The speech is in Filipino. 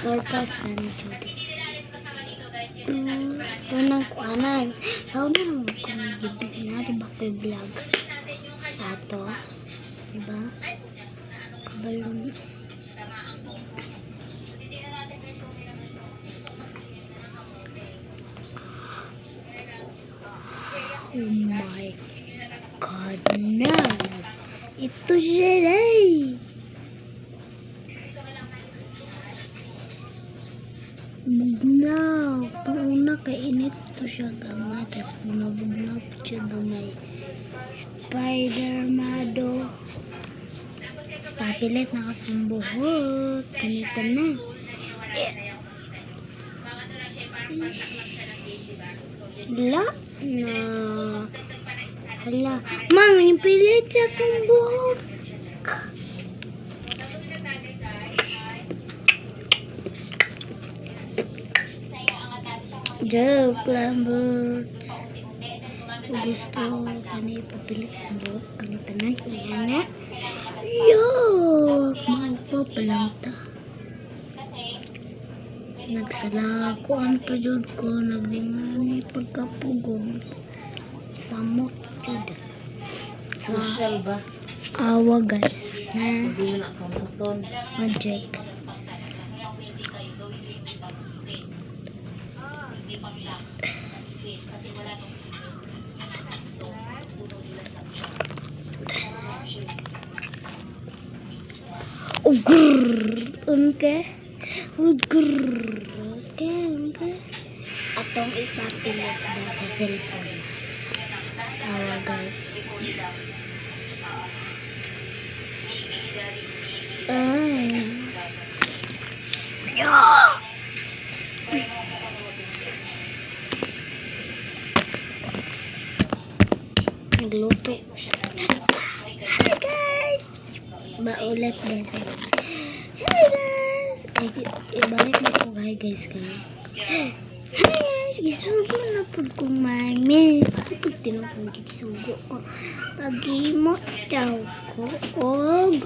Surprise kan ito ng kuanan sa una naman ko nagbibigay na diba ko yung vlog ato diba kabalon oh my goodness ito siya rin bugnaw. Una kainit to siya gamay. Tapos bugnaw po siya gamay. Spider-Mado. Papilit na kasi ang buhok. Kanita na. Hala. Hala. Mang, ipilit siya kong buhok. Joke lang, birds. Gusto kani papilit sa buhok. Kani tanan. Ayan na. Yuck! Maupo palang ta. Nagsalakuan pa jud ko. Nagdingani pagkapugong. Samot jud. Social ba? Awa guys. Hindi na kamuton. Magic. Okay. Atong ipapilit ba sa cellphone. Awa guys. Nagluto. Hi guys! Maulit guys. Hi guys! Ibalik na po hi guys ka. Hi guys! Isugo na po kong mami. Kapag tinapong isugo ko. Pag-imot daw ko. Og.